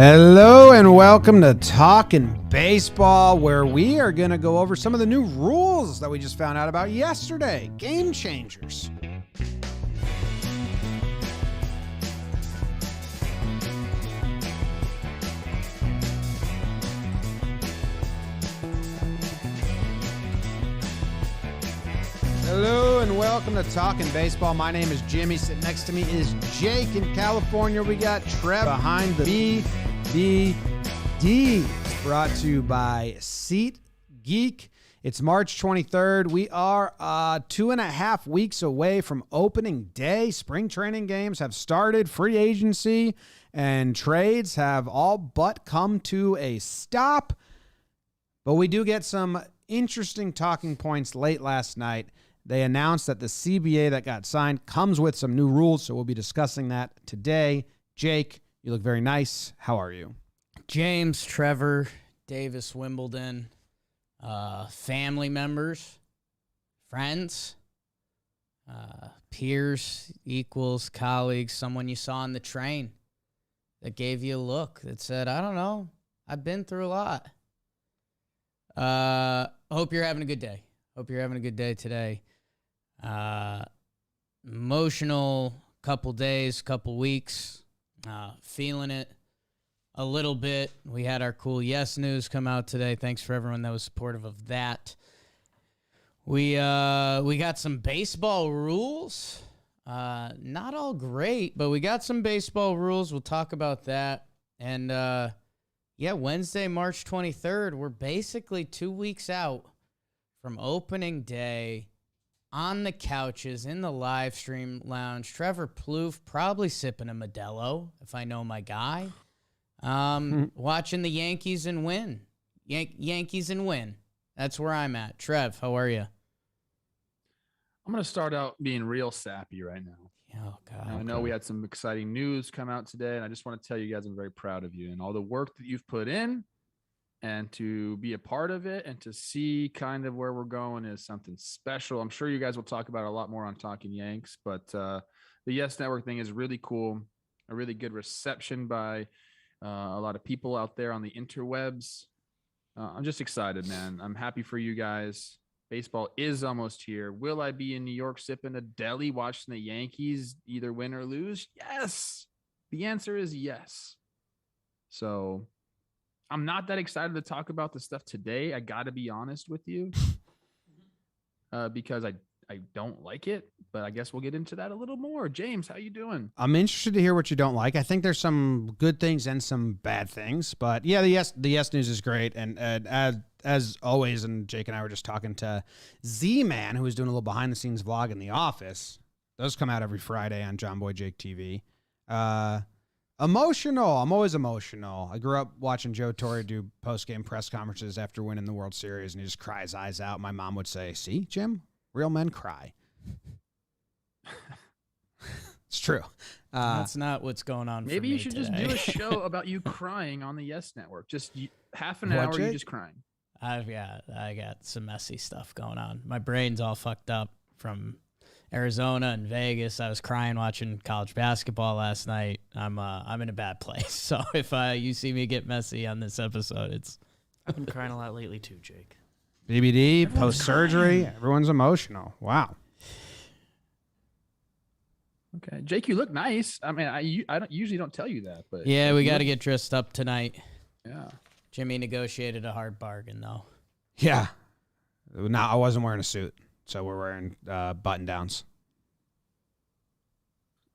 Hello and welcome to Talkin' Baseball, where we are going to go over some of the new rules that we just found out about yesterday. Game changers. Hello and welcome to Talkin' Baseball. My name is Jimmy. Sitting next to me is Jake. In California, we got Trev behind the BBD. Brought to you by SeatGeek. It's March 23rd. We are 2.5 weeks away from opening day. Spring training games have started. Free agency and trades have all but come to a stop. But we do get some interesting talking points late last night. They announced that the CBA that got signed comes with some new rules, so we'll be discussing that today. Jake, you look very nice. How are you? James, Trevor, Davis, Wimbledon, family members, friends, peers, equals, colleagues, someone you saw on the train that gave you a look that said, I don't know, I've been through a lot. Hope you're having a good day. Hope you're having a good day today. Emotional couple days, couple weeks, feeling it a little bit. We had our cool yes news come out today. Thanks for everyone that was supportive of that. We got some baseball rules. Not all great, but we got some baseball rules. We'll talk about that. And Wednesday, March 23rd, we're basically 2 weeks out from opening day, on the couches, in the live stream lounge. Trevor Plouffe probably sipping a Modelo, if I know my guy. Watching the Yankees and win. Yankees and win. That's where I'm at. Trev, how are you? I'm going to start out being real sappy right now. Oh, God. I know we had some exciting news come out today, and I just want to tell you guys I'm very proud of you and all the work that you've put in. And to be a part of it and to see kind of where we're going is something special. I'm sure you guys will talk about it a lot more on Talking Yanks, but the Yes Network thing is really cool. A really good reception by a lot of people out there on the interwebs. I'm just excited, man. I'm happy for you guys. Baseball is almost here. Will I be in New York sipping a deli watching the Yankees either win or lose? Yes. The answer is yes. So I'm not that excited to talk about the stuff today. I got to be honest with you, because I don't like it, but I guess we'll get into that a little more. James, how you doing? I'm interested to hear what you don't like. I think there's some good things and some bad things, but yeah, the yes news is great. And as always, and Jake and I were just talking to Z-Man, who was doing a little behind the scenes vlog in the office. Those come out every Friday on John Boy Jake TV. Emotional. I'm always emotional. I grew up watching Joe Torre do post-game press conferences after winning the World Series, and he just cries eyes out. My mom would say, see, Jim, real men cry. It's true. That's not what's going on Maybe for me you should today. just do a show about you crying on the Yes Network. Just half an hour, you just crying. I got some messy stuff going on. My brain's all fucked up from Arizona and Vegas. I was crying watching college basketball last night. I'm in a bad place. So if you see me get messy on this episode, I've been crying a lot lately too, Jake. BBD, post-surgery, everyone's emotional. Wow. Okay, Jake, you look nice. I mean, I don't usually don't tell you that, but yeah, we got to get dressed up tonight. Yeah. Jimmy negotiated a hard bargain though. Yeah. No, I wasn't wearing a suit, so we're wearing button-downs.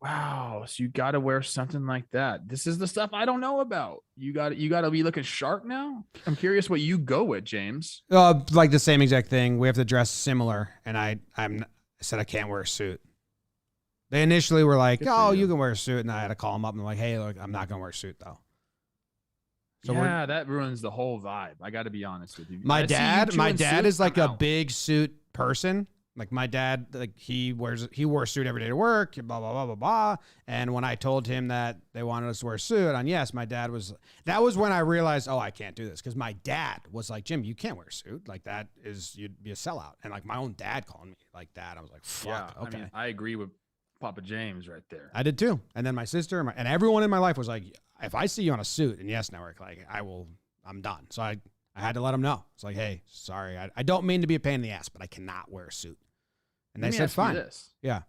Wow, so you got to wear something like that. This is the stuff I don't know about. You got to be looking sharp now. I'm curious what you go with, James. Like the same exact thing. We have to dress similar, and I said I can't wear a suit. They initially were like, "Oh, you can wear a suit," and I had to call them up and like, "Hey, look, I'm not gonna wear a suit though." So yeah, that ruins the whole vibe. I got to be honest with you. My dad is like a big suit person. Like my dad, like he wore a suit every day to work, blah, blah, blah, blah, blah. And when I told him that they wanted us to wear a suit on Yes, that was when I realized, oh, I can't do this. Cause my dad was like, Jim, you can't wear a suit. Like you'd be a sellout. And like my own dad called me like that. I was like, fuck, okay. I mean, I agree with Papa James right there. I did too. And then my sister and everyone in my life was like, if I see you on a suit in Yes Network, like I'm done. So I had to let them know. It's like, hey, sorry, I don't mean to be a pain in the ass, but I cannot wear a suit. And they said, fine. Yeah.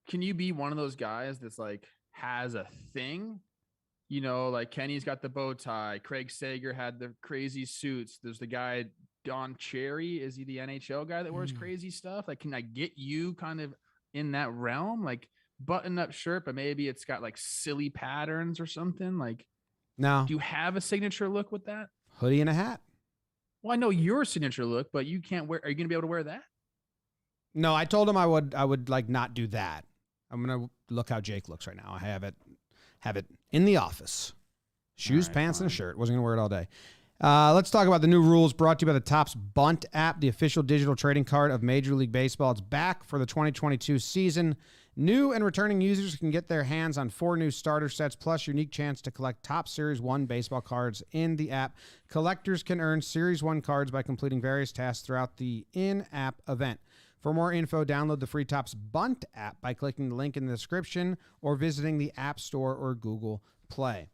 Can you be one of those guys that's like has a thing? You know, like Kenny's got the bow tie. Craig Sager had the crazy suits. There's the guy, Don Cherry. Is he the NHL guy that wears crazy stuff? Like, can I get you kind of in that realm? Like button up shirt, but maybe it's got like silly patterns or something. Like, no. Do you have a signature look with that? Hoodie and a hat. Well, I know your signature look, but you can't wear. Are you going to be able to wear that? No, I told him I would like not do that. I'm going to look how Jake looks right now. I have it in the office. Shoes, pants, and a shirt. Wasn't going to wear it all day. Let's talk about the new rules brought to you by the Topps Bunt app, the official digital trading card of Major League Baseball. It's back for the 2022 season. New and returning users can get their hands on 4 new starter sets, plus unique chance to collect top Series 1 baseball cards in the app. Collectors can earn Series 1 cards by completing various tasks throughout the in-app event. For more info, download the free Topps Bunt app by clicking the link in the description or visiting the App Store or Google Play.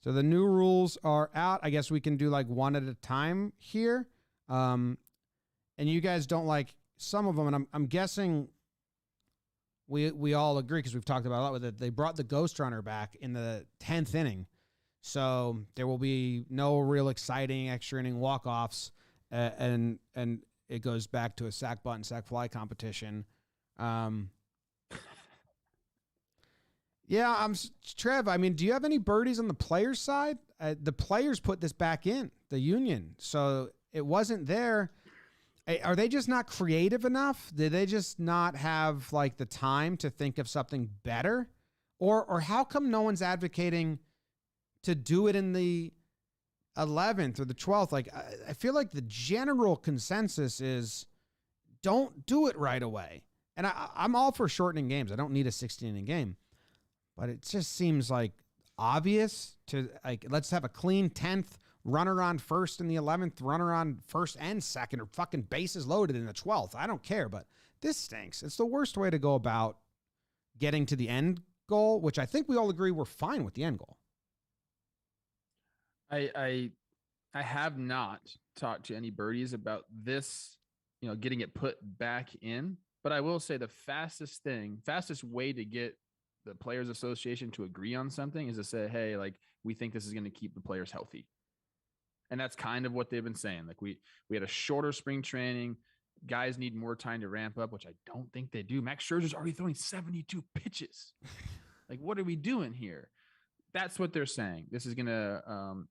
So the new rules are out. I guess we can do like one at a time here. And you guys don't like some of them, and I'm guessing we all agree because we've talked about a lot with it. They brought the Ghost Runner back in the 10th inning. So there will be no real exciting extra inning walk-offs, and it goes back to a sack bunt and sack fly competition. Yeah, Trev, I mean, do you have any birdies on the players' side? The players put this back in, the union, so it wasn't there. Are they just not creative enough? Did they just not have like the time to think of something better? Or how come no one's advocating to do it in the 11th or the 12th? Like, I feel like the general consensus is don't do it right away. And I'm all for shortening games. I don't need a 16-inning game. But it just seems like obvious to, like, let's have a clean 10th, runner on first in the 11th, runner on first and second, or fucking bases loaded in the 12th. I don't care, but this stinks. It's the worst way to go about getting to the end goal, which I think we all agree we're fine with the end goal. I have not talked to any birdies about this, you know, getting it put back in. But I will say the fastest way to get the Players Association to agree on something is to say, hey, like, we think this is going to keep the players healthy. And that's kind of what they've been saying. Like, we had a shorter spring training. Guys need more time to ramp up, which I don't think they do. Max Scherzer's already throwing 72 pitches. Like, what are we doing here? That's what they're saying. This is going to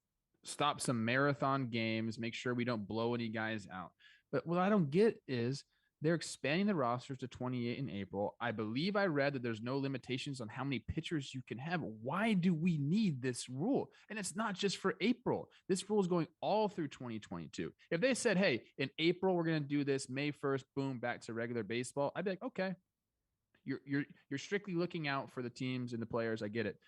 stop some marathon games, make sure we don't blow any guys out. But what I don't get is they're expanding the rosters to 28 in April. I believe I read that there's no limitations on how many pitchers you can have. Why do we need this rule? And it's not just for April. This rule is going all through 2022. If they said, hey, in April, we're going to do this, May 1st, boom, back to regular baseball, I'd be like, okay, you're strictly looking out for the teams and the players. I get it.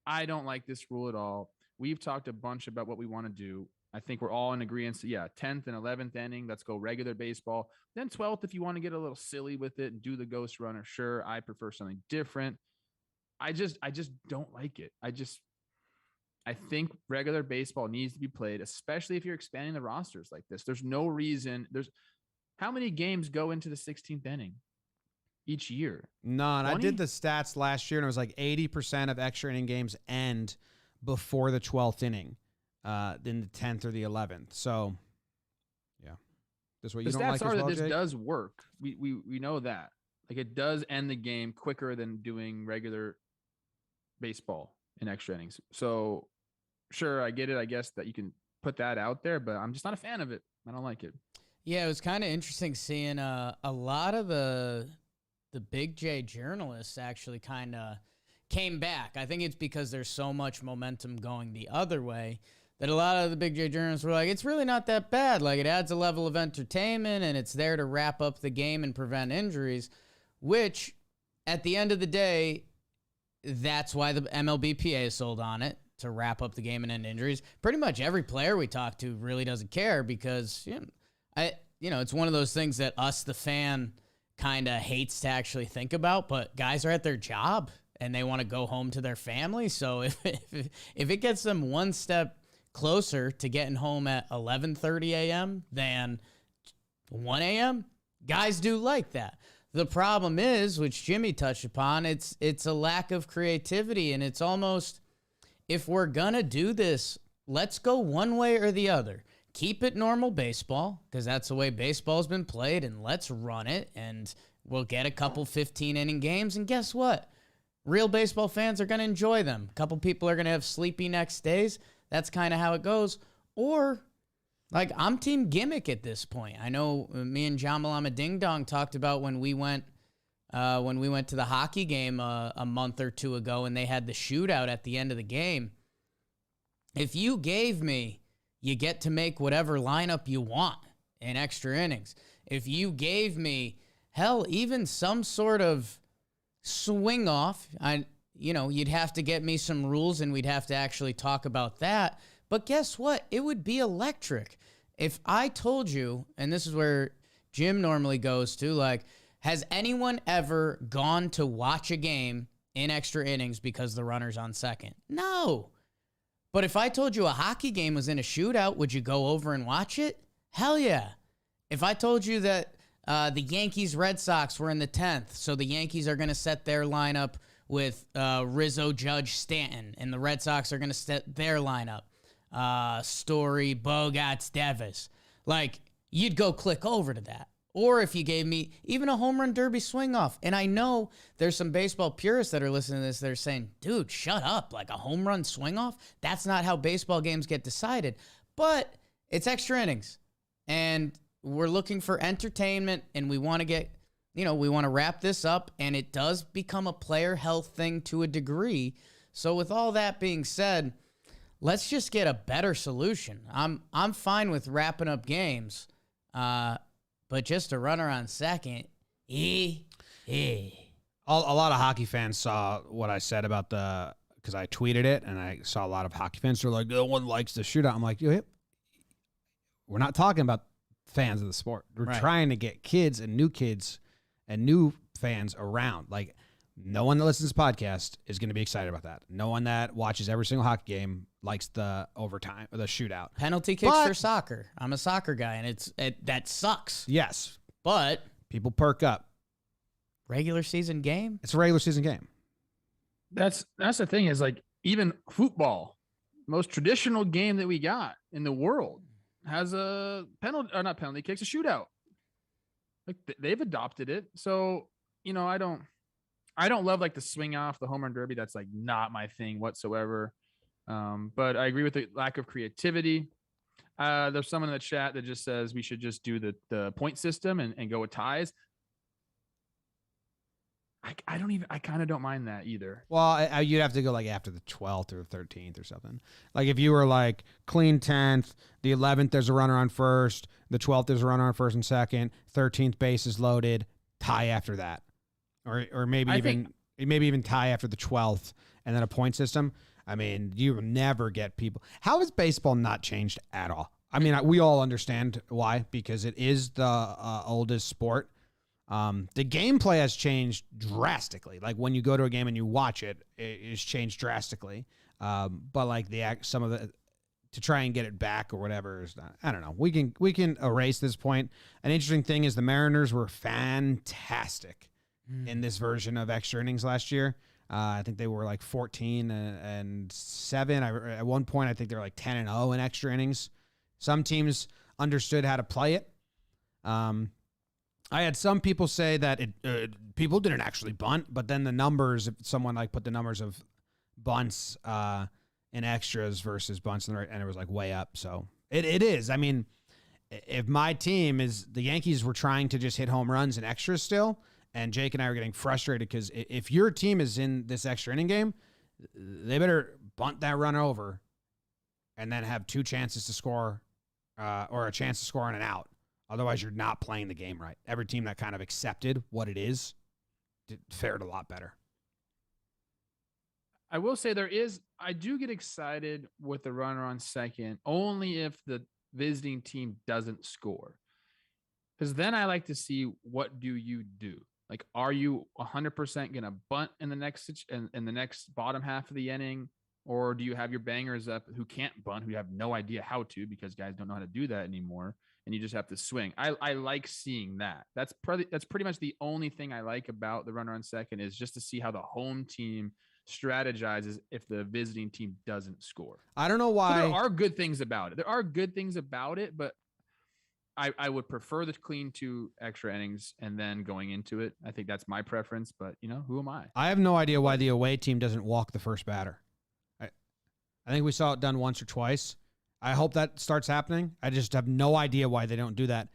I don't like this rule at all. We've talked a bunch about what we want to do. I think we're all in agreement. Yeah, 10th and 11th inning, let's go regular baseball. Then 12th, if you want to get a little silly with it and do the Ghost Runner, sure. I prefer something different. I just don't like it. I think regular baseball needs to be played, especially if you're expanding the rosters like this. There's no reason. How many games go into the 16th inning each year? None. 20? I did the stats last year, and it was like 80% of extra inning games end before the 12th inning. In the 10th or the 11th. So, yeah. This what you don't like as well, that this Jake? does work. We know that. Like, it does end the game quicker than doing regular baseball in extra innings. So, sure, I get it. I guess that you can put that out there, but I'm just not a fan of it. I don't like it. Yeah, it was kind of interesting seeing a lot of the Big J journalists actually kind of came back. I think it's because there's so much momentum going the other way that a lot of the Big J journalists were like, it's really not that bad. Like, it adds a level of entertainment, and it's there to wrap up the game and prevent injuries, which, at the end of the day, that's why the MLBPA is sold on it, to wrap up the game and end injuries. Pretty much every player we talk to really doesn't care because, it's one of those things that us, the fan, kind of hates to actually think about, but guys are at their job. and they want to go home to their family. So if it gets them one step closer to getting home at 11:30 a.m. than 1 a.m., guys do like that. The problem is, which Jimmy touched upon, it's a lack of creativity, and it's almost, if we're gonna do this, let's go one way or the other. Keep it normal baseball, because that's the way baseball's been played, and let's run it, and we'll get a couple 15-inning games, and guess what? Real baseball fans are going to enjoy them. A couple people are going to have sleepy next days. That's kind of how it goes. Or, like, I'm team gimmick at this point. I know me and John Malama Ding Dong talked about when we went to the hockey game a month or two ago, and they had the shootout at the end of the game. If you gave me, you get to make whatever lineup you want in extra innings. If you gave me, hell, even some sort of swing off, you'd have to get me some rules, and we'd have to actually talk about that. But guess what? It would be electric. If I told you, and this is where Jim normally goes to, like, has anyone ever gone to watch a game in extra innings because the runner's on second? No. But if I told you a hockey game was in a shootout, would you go over and watch it? Hell yeah. If I told you that the Yankees-Red Sox were in the 10th, so the Yankees are going to set their lineup with Rizzo, Judge, Stanton, and the Red Sox are going to set their lineup, Story, Bogarts, Davis. Like, you'd go click over to that. Or if you gave me even a home run derby swing off. And I know there's some baseball purists that are listening to this that are saying, dude, shut up. Like a home run swing off? That's not how baseball games get decided. But it's extra innings. And we're looking for entertainment, and we want to get, we want to wrap this up, and it does become a player health thing to a degree. So with all that being said, let's just get a better solution. I'm fine with wrapping up games, but just a runner on second, A lot of hockey fans saw what I said about because I tweeted it, and I saw a lot of hockey fans who are like, no one likes the shootout. I'm like, we're not talking about fans of the sport. We're trying to get kids and new fans around. Like, no one that listens to this podcast is going to be excited about that. No one that watches every single hockey game likes the overtime or the shootout. Penalty kicks for soccer. I'm a soccer guy, and that sucks. Yes. But people perk up. Regular season game? It's a regular season game. That's the thing, is like, even football, most traditional game that we got in the world, has a penalty, or not penalty kicks, a shootout. Like, they've adopted it. So, I don't love like the swing off, the home run derby. That's like not my thing whatsoever. But I agree with the lack of creativity. There's someone in the chat that just says we should just do the point system and go with ties. I kind of don't mind that either. Well, you'd have to go like after the 12th or 13th or something. Like if you were like clean 10th, the 11th there's a runner on first, the 12th there's a runner on first and second, 13th base is loaded, tie after that, or maybe even tie after the 12th, and then a point system. I mean, you will never get people. How has baseball not changed at all? I mean, we all understand why, because it is the oldest sport. The gameplay has changed drastically. Like when you go to a game and you watch it, it's changed drastically. But like some of the, to try and get it back or whatever is not, I don't know. We can erase this point. An interesting thing is the Mariners were fantastic in this version of extra innings last year. I think they were like 14-7. At one point, I think they were like 10-0 in extra innings. Some teams understood how to play it. I had some people say that people didn't actually bunt, but then the numbers, if someone like put the numbers of bunts in extras versus bunts and it was like way up. So it is. I mean, if my team is, the Yankees were trying to just hit home runs and extras still, and Jake and I were getting frustrated because if your team is in this extra inning game, they better bunt that run over and then have two chances to score or a chance to score on an out. Otherwise, you're not playing the game right. Every team that kind of accepted what it is fared a lot better. I will say I do get excited with the runner on second only if the visiting team doesn't score. Because then I like to see, what do you do? Like, are you 100% going to bunt in the next bottom half of the inning? Or do you have your bangers up who can't bunt, who have no idea how to, because guys don't know how to do that anymore, and you just have to swing? I like seeing that. That's pretty much the only thing I like about the runner on second, is just to see how the home team strategizes if the visiting team doesn't score. I don't know why. So there are good things about it. But I would prefer the clean 2 extra innings and then going into it. I think that's my preference, but who am I? I have no idea why the away team doesn't walk the first batter. I think we saw it done once or twice. I hope that starts happening. I just have no idea why they don't do that.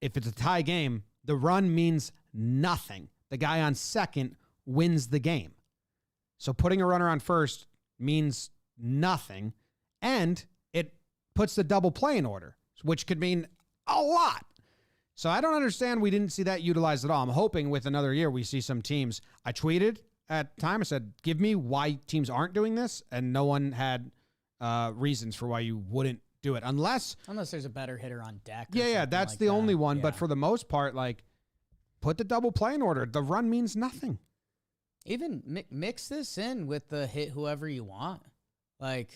If it's a tie game, the run means nothing. The guy on second wins the game. So putting a runner on first means nothing, and it puts the double play in order, which could mean a lot. So I don't understand we didn't see that utilized at all. I'm hoping with another year we see some teams. I tweeted at the time, I said, give me why teams aren't doing this, and no one had reasons for why you wouldn't do it. Unless there's a better hitter on deck. Yeah, that's like the that. only one. Yeah. But for the most part, like, put the double play in order. The run means nothing. Even mix this in with the hit whoever you want. Like,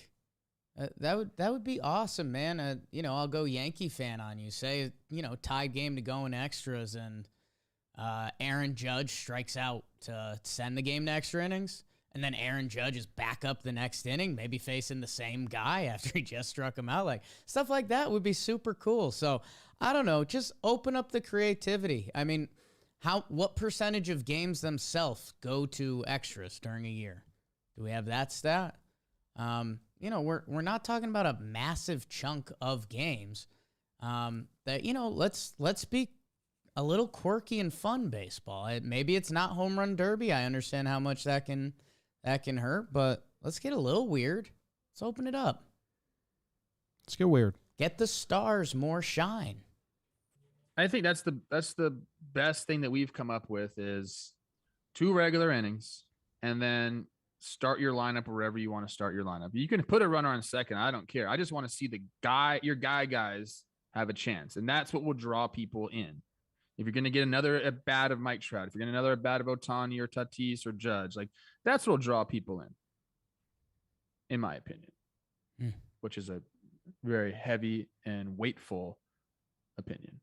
that would be awesome, man. I'll go Yankee fan on you. Say, tied game to go in extras, and Aaron Judge strikes out to send the game to extra innings, and then Aaron Judge is back up the next inning, maybe facing the same guy after he just struck him out. Like, stuff like that would be super cool. So I don't know, just open up the creativity. I mean, what percentage of games themselves go to extras during a year? Do we have that stat? We're not talking about a massive chunk of games. Let's be a little quirky and fun baseball. Maybe it's not home run derby. I understand how much that can hurt, but let's get a little weird. Let's open it up. Let's get weird. Get the stars more shine. I think that's the best thing that we've come up with, is 2 regular innings and then start your lineup wherever you want to start your lineup. You can put a runner on second. I don't care. I just want to see your guys have a chance. And that's what will draw people in. If you're going to get another at bat of Mike Trout, if you're going to another at bat of Ohtani or Tatis or Judge, like, that's what will draw people in my opinion, which is a very heavy and weightful opinion.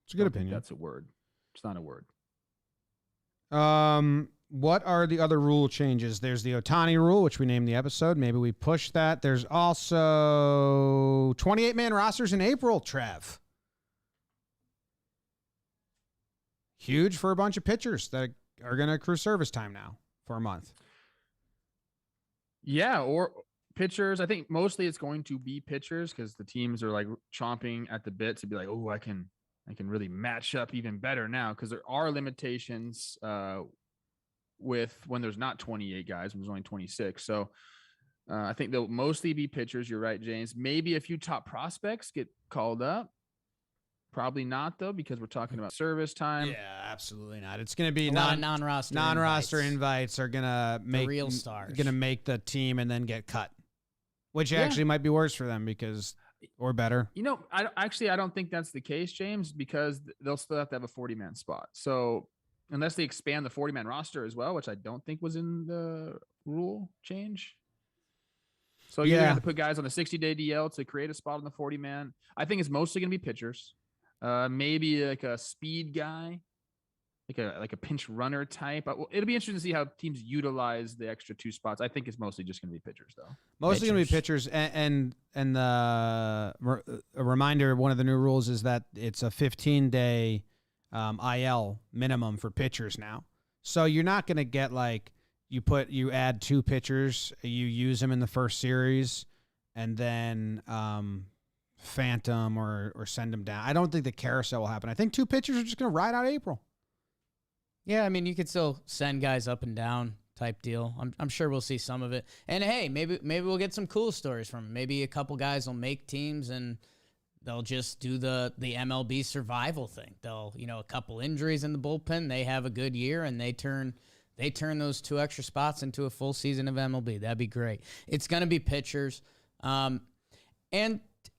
It's a good opinion. That's a word. It's not a word. What are the other rule changes? There's the Ohtani rule, which we named the episode. Maybe we push that. There's also 28-man rosters in April, Trev. Huge for a bunch of pitchers that are going to accrue service time now for a month. Yeah, or pitchers. I think mostly it's going to be pitchers, because the teams are like chomping at the bit to be like, oh, I can really match up even better now, because there are limitations with when there's not 28 guys, when there's only 26. So I think they'll mostly be pitchers. You're right, James. Maybe a few top prospects get called up. Probably not, though, because we're talking about service time. Yeah, absolutely not. It's going to be non-roster invites are going to make the real stars. Going to make the team and then get cut, which actually might be worse for them or better. I don't think that's the case, James, because they'll still have to have a 40-man spot. So unless they expand the 40-man roster as well, which I don't think was in the rule change. So you're going to have to put guys on the 60-day DL to create a spot on the 40-man. I think it's mostly going to be pitchers. Maybe like a speed guy, like a pinch runner type. It'll be interesting to see how teams utilize the extra 2 spots. I think it's mostly just going to be pitchers, though. Mostly going to be pitchers, and a reminder: one of the new rules is that it's a 15-day IL minimum for pitchers now. So you're not going to get like you add 2 pitchers, you use them in the first series, and then phantom or send them down. I don't think the carousel will happen. I think 2 pitchers are just going to ride out April. Yeah, I mean, you could still send guys up and down type deal. I'm sure we'll see some of it. And hey, maybe we'll get some cool stories from it. Maybe a couple guys will make teams and they'll just do the MLB survival thing. They'll, a couple injuries in the bullpen, they have a good year and they turn those 2 extra spots into a full season of MLB. That'd be great. It's going to be pitchers. And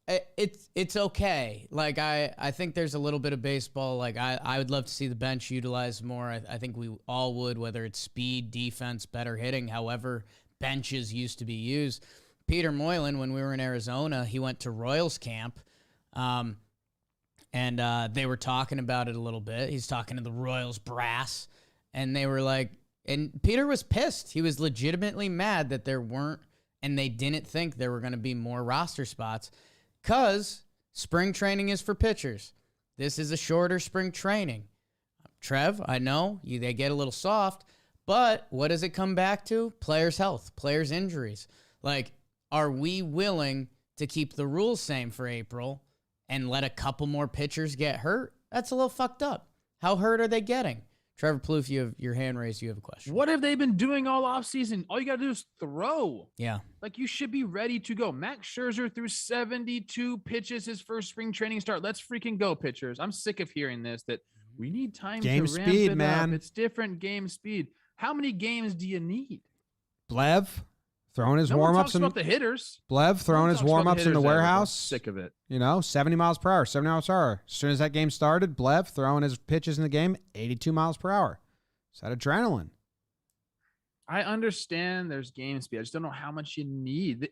It's okay. Like I think there's a little bit of baseball. Like I would love to see the bench utilized more. I think we all would, whether it's speed, defense, better hitting. However, benches used to be used. Peter Moylan, when we were in Arizona, he went to Royals camp, and they were talking about it a little bit. He's talking to the Royals brass, and they were like, and Peter was pissed. He was legitimately mad that there weren't, and they didn't think there were going to be more roster spots. Because spring training is for pitchers. This is a shorter spring training. Trev, I know they get a little soft, but what does it come back to? Players' health, players' injuries. Like, are we willing to keep the rules same for April and let a couple more pitchers get hurt? That's a little fucked up. How hurt are they getting? Trevor Plouffe, you have your hand raised. You have a question. What have they been doing all offseason? All you got to do is throw. Yeah. Like, you should be ready to go. Max Scherzer threw 72 pitches his first spring training start. Let's freaking go, pitchers. I'm sick of hearing this, that we need time Game to ramp speed, it man. up. It's different game speed. How many games do you need? Blev throwing his No one warm-ups talks about the hitters. Blev throwing his talks about the warm-ups in the hitters ever. I'm warehouse. sick of it. 70 miles per hour, 70 miles per hour. As soon as that game started, Blev throwing his pitches in the game, 82 miles per hour. It's that adrenaline. I understand there's game speed. I just don't know how much you need.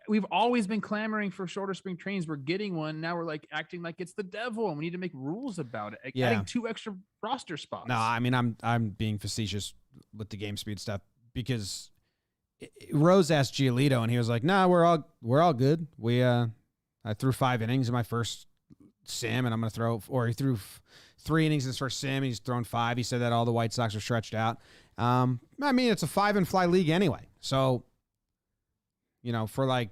We've always been clamoring for shorter spring trains. We're getting one. Now we're like acting like it's the devil, and we need to make rules about it. Yeah. Adding 2 extra roster spots. No, I mean, I'm being facetious with the game speed stuff because Rose asked Giolito, and he was like, "Nah, we're all good. I threw 5 innings in my first sim, and I'm gonna throw." Or he threw 3 innings in his first sim. He's thrown 5. He said that all the White Sox are stretched out. I mean, it's a 5-and-fly league anyway. So, for like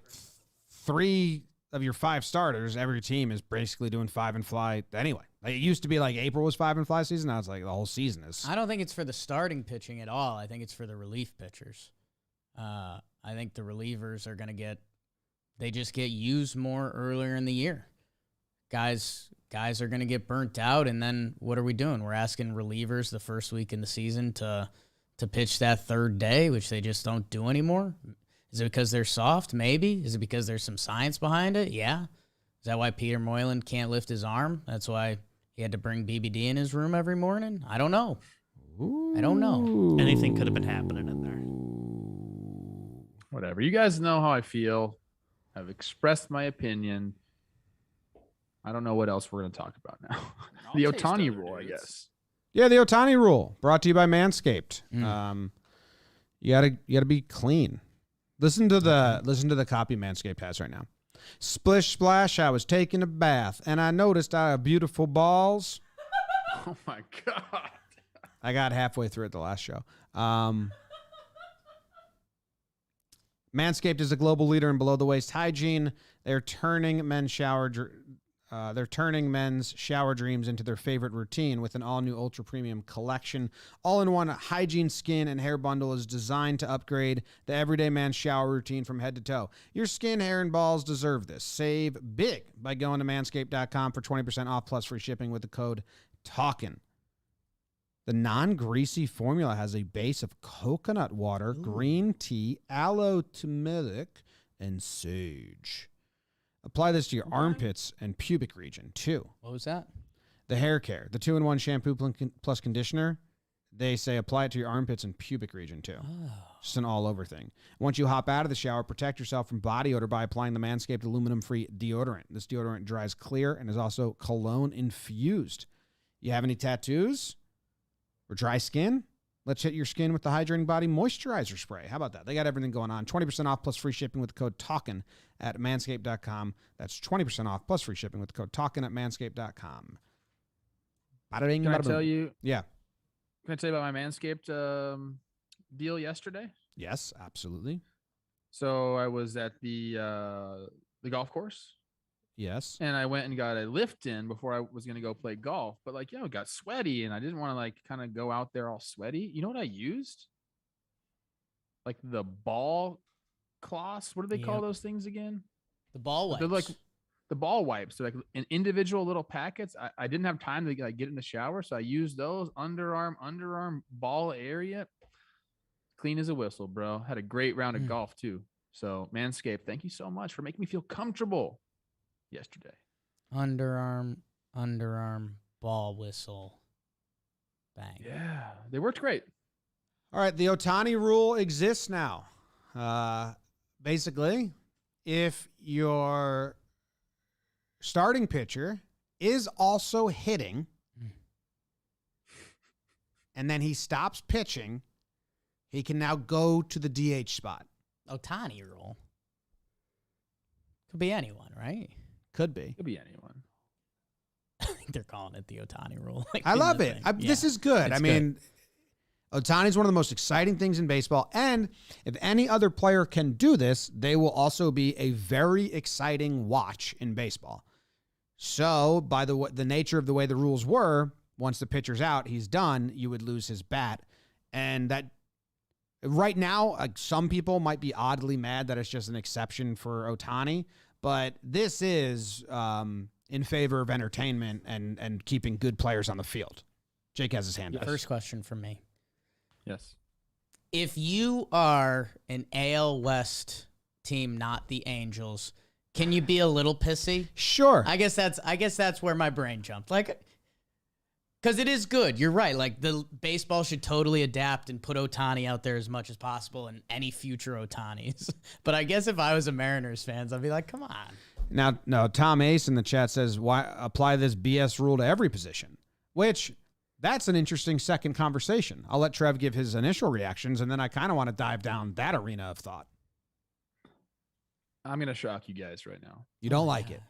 3 of your 5 starters, every team is basically doing 5-and-fly anyway. Like, it used to be like April was 5-and-fly season. Now it's like the whole season is. I don't think it's for the starting pitching at all. I think it's for the relief pitchers. I think the relievers are going to they just get used more earlier in the year. Guys are going to get burnt out, and then what are we doing? We're asking relievers the first week in the season to pitch that third day, which they just don't do anymore. Is it because they're soft? Maybe. Is it because there's some science behind it? Yeah. Is that why Peter Moylan can't lift his arm? That's why he had to bring BBD in his room every morning? I don't know. I don't know. Anything could have been happening in there. Whatever. You guys know how I feel. I've expressed my opinion. I don't know what else we're going to talk about now. The Ohtani rule, I guess. Yeah, the Ohtani rule, brought to you by Manscaped. You gotta be clean. Listen to the copy Manscaped has right now. Splish splash, I was taking a bath and I noticed I have beautiful balls. Oh my God. I got halfway through it the last show. Manscaped is a global leader in below the waist hygiene. They're turning men's shower dreams into their favorite routine with an all-new ultra premium collection. All-in-one hygiene, skin, and hair bundle is designed to upgrade the everyday man's shower routine from head to toe. Your skin, hair, and balls deserve this. Save big by going to manscaped.com for 20% off plus free shipping with the code Talkin. The non-greasy formula has a base of coconut water, green tea, aloe turmeric, and sage. Apply this to your armpits and pubic region, too. What was that? The hair care. The 2-in-1 shampoo plus conditioner, they say apply it to your armpits and pubic region, too. Oh. Just an all-over thing. Once you hop out of the shower, protect yourself from body odor by applying the Manscaped aluminum-free deodorant. This deodorant dries clear and is also cologne-infused. You have any tattoos or dry skin? Let's hit your skin with the Hydrating Body Moisturizer Spray. How about that? They got everything going on. 20% off plus free shipping with the code Talkin at manscaped.com. That's 20% off plus free shipping with the code Talkin at manscaped.com. Bada-bing, Can I bada-boom. tell you? Yeah. Can I tell you about my Manscaped deal yesterday? Yes, absolutely. So I was at the golf course. Yes. And I went and got a lift in before I was going to go play golf. But it got sweaty and I didn't want to kind of go out there all sweaty. You know what I used? Like the ball cloths. What do they call those things again? The ball wipes. They're like the ball wipes. They're like in individual little packets. I didn't have time to get in the shower. So I used those underarm ball area. Clean as a whistle, bro. Had a great round of golf too. So Manscaped, thank you so much for making me feel comfortable. yesterday. Underarm, ball whistle, bang. Yeah, they worked great. All right, the Ohtani rule exists now. Basically, if your starting pitcher is also hitting, and then he stops pitching, he can now go to the DH spot. Ohtani rule. Could be anyone, right? Could be. Could be anyone. I think they're calling it the Ohtani rule. I love it. This is good. It's Ohtani's one of the most exciting things in baseball. And if any other player can do this, they will also be a very exciting watch in baseball. So, by the nature of the way the rules were, once the pitcher's out, he's done, you would lose his bat. And that right now, some people might be oddly mad that it's just an exception for Ohtani, but this is in favor of entertainment and keeping good players on the field. Jake has his hand up. First question from me. Yes. If you are an AL West team, not the Angels, can you be a little pissy? Sure. I guess that's where my brain jumped. Like, because it is good. You're right. Like, the baseball should totally adapt and put Ohtani out there as much as possible and any future Ohtanis. But I guess if I was a Mariners fan, I'd be like, come on. Now, no, Tom Ace in the chat says, why apply this BS rule to every position? Which, that's an interesting second conversation. I'll let Trev give his initial reactions, and then I kind of want to dive down that arena of thought. I'm going to shock you guys right now. You don't like it?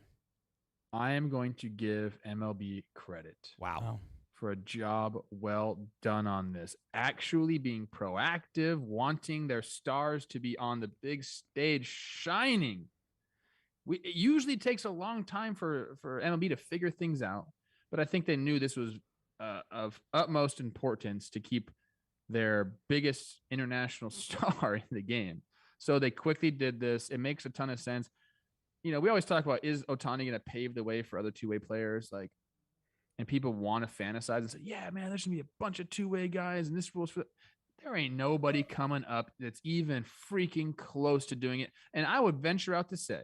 I am going to give MLB credit. Wow. For a job well done on this. Actually being proactive, wanting their stars to be on the big stage shining. It usually takes a long time for MLB to figure things out, but I think they knew this was of utmost importance to keep their biggest international star in the game. So they quickly did this. It makes a ton of sense. You know, we always talk about, is Ohtani going to pave the way for other two-way players? Like, and people want to fantasize and say, yeah, man, there's going to be a bunch of two-way guys, and this rules for. There ain't nobody coming up that's even freaking close to doing it. And I would venture out to say,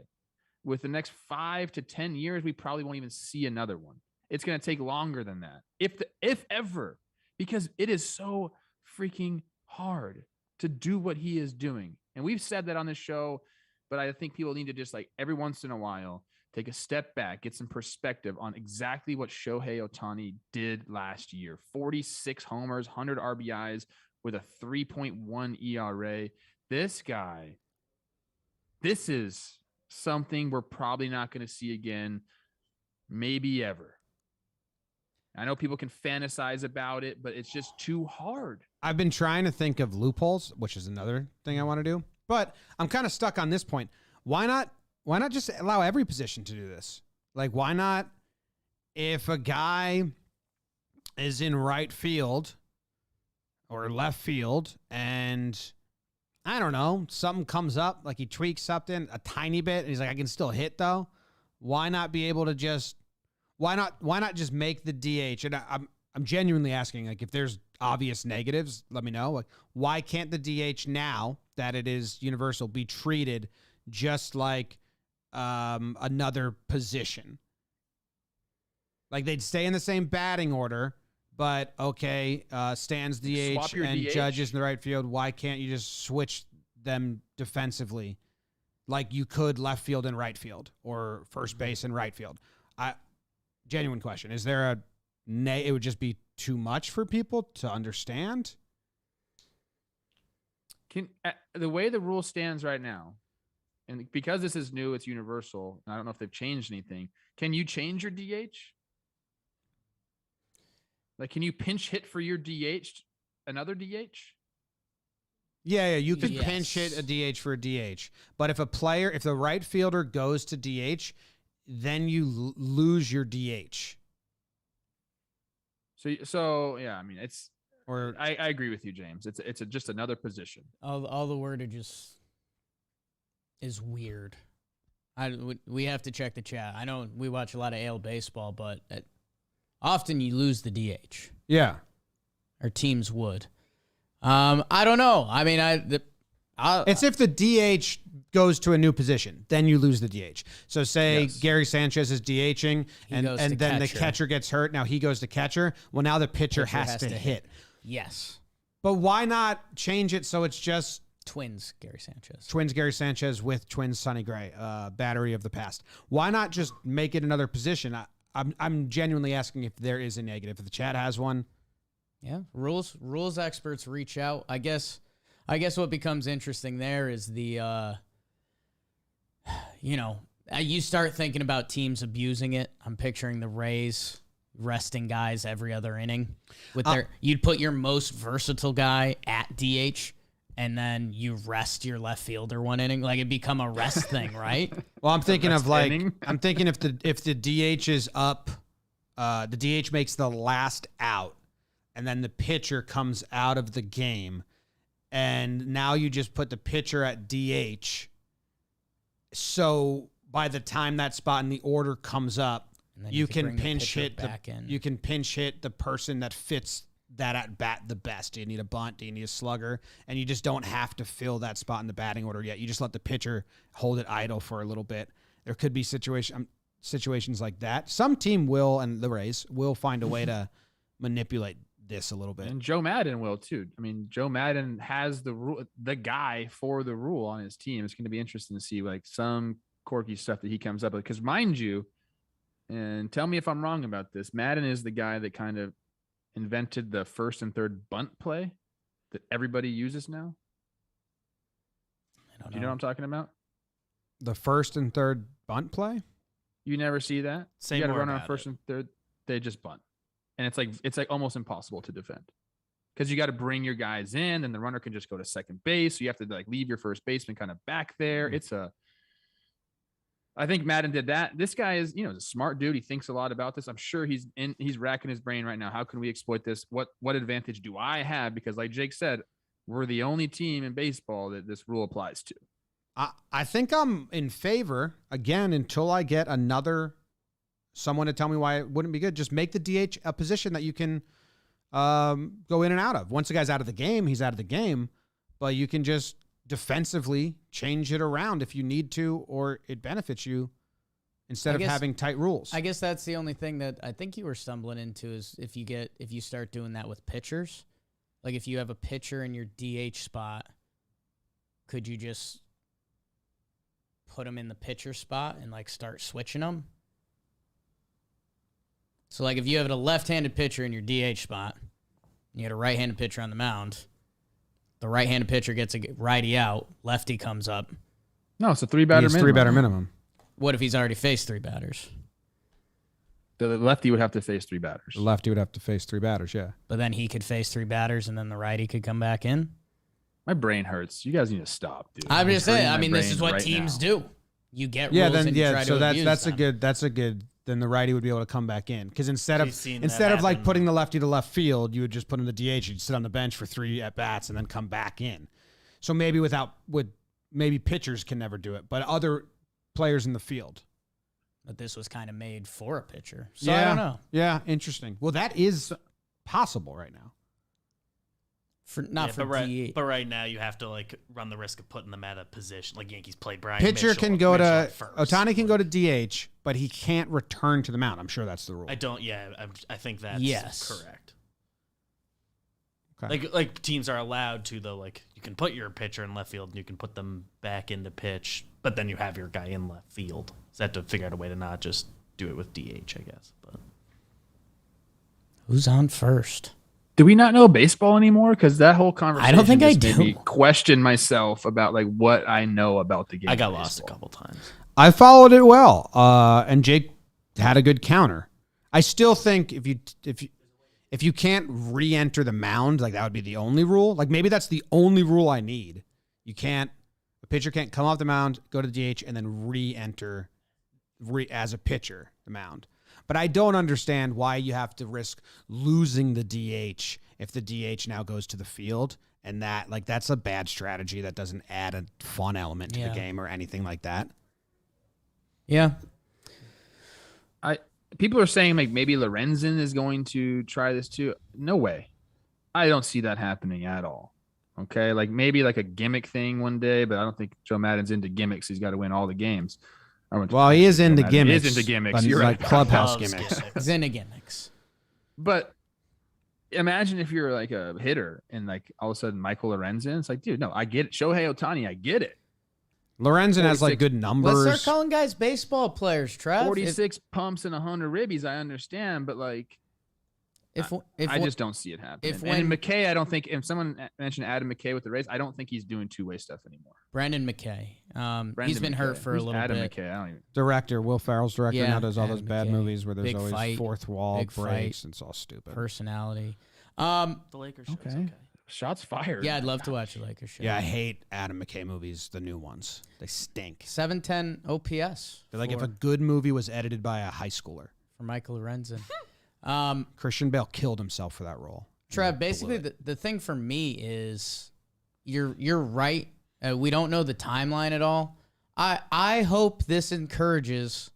with the next 5 to 10 years, we probably won't even see another one. It's going to take longer than that, if ever, because it is so freaking hard to do what he is doing. And we've said that on this show, but I think people need to just, like, every once in a while, take a step back, get some perspective on exactly what Shohei Ohtani did last year. 46 homers, 100 RBIs with a 3.1 ERA. This guy, this is something we're probably not going to see again, maybe ever. I know people can fantasize about it, but it's just too hard. I've been trying to think of loopholes, which is another thing I want to do, but I'm kind of stuck on this point. Why not just allow every position to do this? Like, why not, if a guy is in right field or left field and, I don't know, something comes up, like he tweaks something a tiny bit, and he's like, I can still hit though. Why not be able to just, why not just make the DH? And I'm genuinely asking, like, if there's obvious negatives, let me know. Like, why can't the DH, now that it is universal, be treated just like another position? Like, they'd stay in the same batting order, but okay, Stan's DH and DH. Judge is in the right field. Why can't you just switch them defensively like you could left field and right field, or first base and right field? Genuine question. Is there it would just be too much for people to understand? The way the rule stands right now, and because this is new, it's universal, and I don't know if they've changed anything, can you change your DH? Like, can you pinch hit for your DH, another DH? Yeah, you could pinch hit a DH for a DH. But if the right fielder goes to DH, then you lose your DH. So yeah, I mean, I agree with you, James. It's just another position. All the wordage is weird. We have to check the chat. I know we watch a lot of AL baseball, but often you lose the DH. Yeah, or teams would. I don't know. I mean, it's if the DH goes to a new position. Then you lose the DH. So say Yes. Gary Sanchez is DHing, and goes to then the catcher. catcher gets hurt. Now he goes to catcher. Well, now the pitcher has to hit. Yes. But why not change it so it's just Twins, Gary Sanchez. Twins Gary Sanchez with Twins Sonny Gray, battery of the past? Why not just make it another position? I'm genuinely asking if there is a negative. If the chat has one. Yeah, rules experts reach out. I guess what becomes interesting there is the, you start thinking about teams abusing it. I'm picturing the Rays resting guys every other inning with you'd put your most versatile guy at DH and then you rest your left fielder one inning. Like it'd become a rest thing, right? Well, I'm thinking of like inning. I'm thinking if the DH is up, the DH makes the last out, and then the pitcher comes out of the game, and now you just put the pitcher at DH. So by the time that spot in the order comes up, you can pinch hit the person that fits that at bat the best. Do you need a bunt? Do you need a slugger? And you just don't have to fill that spot in the batting order yet. You just let the pitcher hold it idle for a little bit. There could be situations like that. Some team will, and the Rays will find a way to manipulate this a little bit. And Joe Madden will too. I mean, Joe Madden has the guy for the rule on his team. It's going to be interesting to see like some quirky stuff that he comes up with. Because mind you, and tell me if I'm wrong about this, Madden is the guy that kind of invented the first and third bunt play that everybody uses now. I don't know. Do you know what I'm talking about? The first and third bunt play? You never see that? Say you got to more run on about first it. and third. They just bunt. And it's like almost impossible to defend because you got to bring your guys in and the runner can just go to second base. So you have to like leave your first baseman kind of back there. I think Madden did that. This guy is, a smart dude. He thinks a lot about this. I'm sure he's racking his brain right now. How can we exploit this? What advantage do I have? Because like Jake said, we're the only team in baseball that this rule applies to. I think I'm in favor, again, until I get someone to tell me why it wouldn't be good. Just make the DH a position that you can go in and out of. Once the guy's out of the game, he's out of the game. But you can just defensively change it around if you need to, or it benefits you instead of having tight rules. I guess that's the only thing that I think you were stumbling into is if you start doing that with pitchers. Like if you have a pitcher in your DH spot, could you just put them in the pitcher spot and like start switching them? So like if you have a left-handed pitcher in your DH spot, you had a right-handed pitcher on the mound, the right-handed pitcher gets a righty out, lefty comes up. No, it's a three-batter minimum. Three-batter minimum. What if he's already faced three batters? The lefty would have to face three batters. The lefty would have to face three batters, yeah. But then he could face three batters and then the righty could come back in? My brain hurts. You guys need to stop, dude. I'm just saying, I mean, this is what right teams now. do. You get rules and you try so to abuse that's them. that's a good. Then the righty would be able to come back in because instead We've of seen that like happen. putting the lefty to left field, you would just put him in the DH. You'd sit on the bench for 3 at bats and then come back in. So maybe maybe pitchers can never do it, but other players in the field. But this was kind of made for a pitcher. So I don't know. Yeah, interesting. Well, that is possible right now. Not for DH. But right now you have to like run the risk of putting them at a position like Yankees played Brian Pitcher Mitchell, can go to at first. Ohtani can go to DH, but he can't return to the mound. I'm sure that's the rule. I think that's correct. Okay. Like teams are allowed to though. Like you can put your pitcher in left field and you can put them back into pitch, but then you have your guy in left field. So have to figure out a way to not just do it with DH, I guess. But Who's on first? Do we not know baseball anymore? Because that whole conversation I don't think I just made me do. question myself about like what I know about the game. I got of lost a baseball. couple times. I followed it well, and Jake had a good counter. I still think if you can't re-enter the mound, like that would be the only rule. Like maybe that's the only rule I need. A pitcher can't come off the mound, go to DH, and then re-enter as a pitcher the mound. But I don't understand why you have to risk losing the DH if the DH now goes to the field. And that's a bad strategy that doesn't add a fun element to the game or anything like that. Yeah. People are saying like maybe Lorenzen is going to try this too. No way. I don't see that happening at all. Okay, like maybe like a gimmick thing one day, but I don't think Joe Madden's into gimmicks. He's got to win all the games. Well, he is into gimmicks. He is into gimmicks. But You're like right. clubhouse Loves gimmicks. He's into gimmicks. But imagine if you're like a hitter and like all of a sudden Michael Lorenzen. It's like, dude, no, I get it. Shohei Ohtani, I get it. Lorenzen has like good numbers. Let's start calling guys baseball players, Trev. 46 pumps and 100 ribbies, I understand, but like, I just don't see it happening. And McKay, I don't think, if someone mentioned Adam McKay with the Rays, I don't think he's doing two-way stuff anymore. Brendan McKay. He's been hurt for a little Adam bit. McKay, I don't even. Director, Will Ferrell's director, Yeah, now does all those Adam bad McKay. movies where there's Big always fight, fourth wall big breaks, fight. and it's all stupid. Personality. The Lakers show's okay. Shots fired. Yeah, I'd love to watch the Lakers show. Yeah, I hate Adam McKay movies, the new ones. They stink. 710 OPS. They're like if a good movie was edited by a high schooler. For Michael Lorenzen. Christian Bale killed himself for that role. Trev, basically the thing for me is you're right. We don't know the timeline at all. I hope this encourages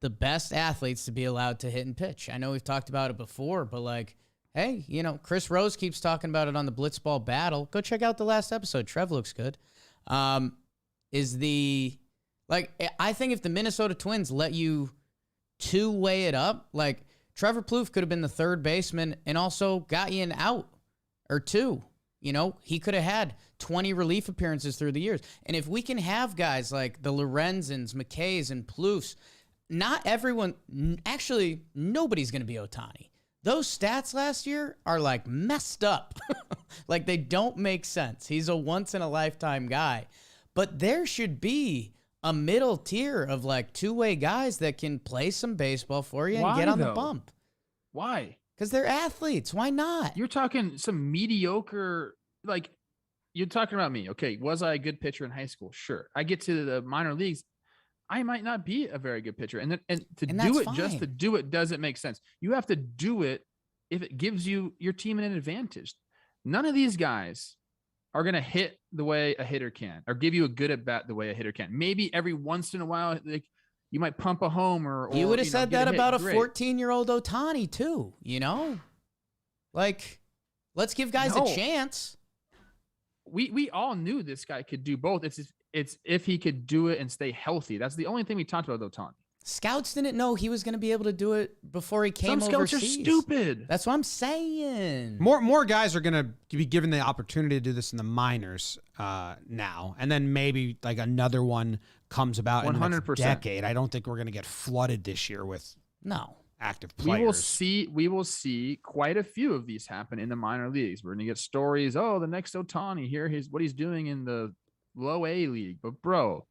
the best athletes to be allowed to hit and pitch. I know we've talked about it before, but like, hey, Chris Rose keeps talking about it on the Blitzball Battle. Go check out the last episode. Trev looks good. I think if the Minnesota Twins let you two-way it up, like Trevor Plouffe could have been the third baseman and also got you an out or two. He could have had 20 relief appearances through the years. And if we can have guys like the Lorenzens, McKays, and Plouffes, not everyone, actually, nobody's going to be Ohtani. Those stats last year are like messed up. Like they don't make sense. He's a once-in-a-lifetime guy. But there should be a middle tier of like two-way guys that can play some baseball for you and get on the bump. Why? Because they're athletes. Why not? You're talking some mediocre, like you're talking about me. Okay, was I a good pitcher in high school? Sure. I get to the minor leagues. I might not be a very good pitcher. And do it just to do it doesn't make sense. You have to do it if it gives you your team an advantage. None of these guys are going to hit the way a hitter can or give you a good at bat the way a hitter can. Maybe every once in a while, like, you might pump a homer. Or you would have said that about a Great. 14-year-old Ohtani too, Like, let's give guys a chance. We all knew this guy could do both. It's if he could do it and stay healthy. That's the only thing we talked about with Ohtani. Scouts didn't know he was going to be able to do it before he came overseas. Some scouts are stupid. That's what I'm saying. More guys are going to be given the opportunity to do this in the minors now, and then maybe like another one comes about 100%. In the next decade. I don't think we're going to get flooded this year with active players. We will see quite a few of these happen in the minor leagues. We're going to get stories. Oh, the next Ohtani here. What he's doing in the low A league. But bro,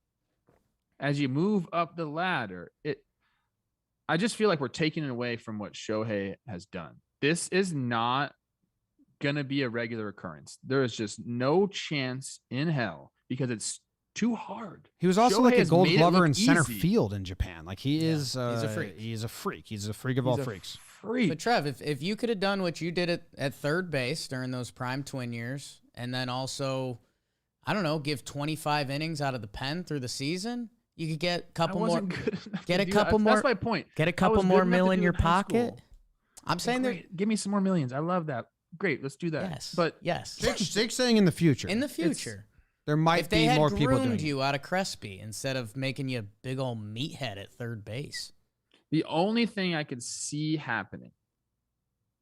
as you move up the ladder, I just feel like we're taking it away from what Shohei has done. This is not going to be a regular occurrence. There is just no chance in hell because it's too hard. He was also Shohei like a Gold Glover in center easy. field in Japan. Like he's a freak. He's a freak. He's a freak of all freaks. But Trev, if you could have done what you did at third base during those prime Twin years, and then also, I don't know, give 25 innings out of the pen through the season, you could get a couple more. Get a couple more. That's my point. Get a couple more mil in your pocket. I'm saying that. Give me some more millions. I love that. Great, let's do that. Yes. But yes, Jake's saying in the future. In the future, there might be more people doing it. If they had groomed you out of Crespi instead of making you a big old meathead at third base. The only thing I could see happening,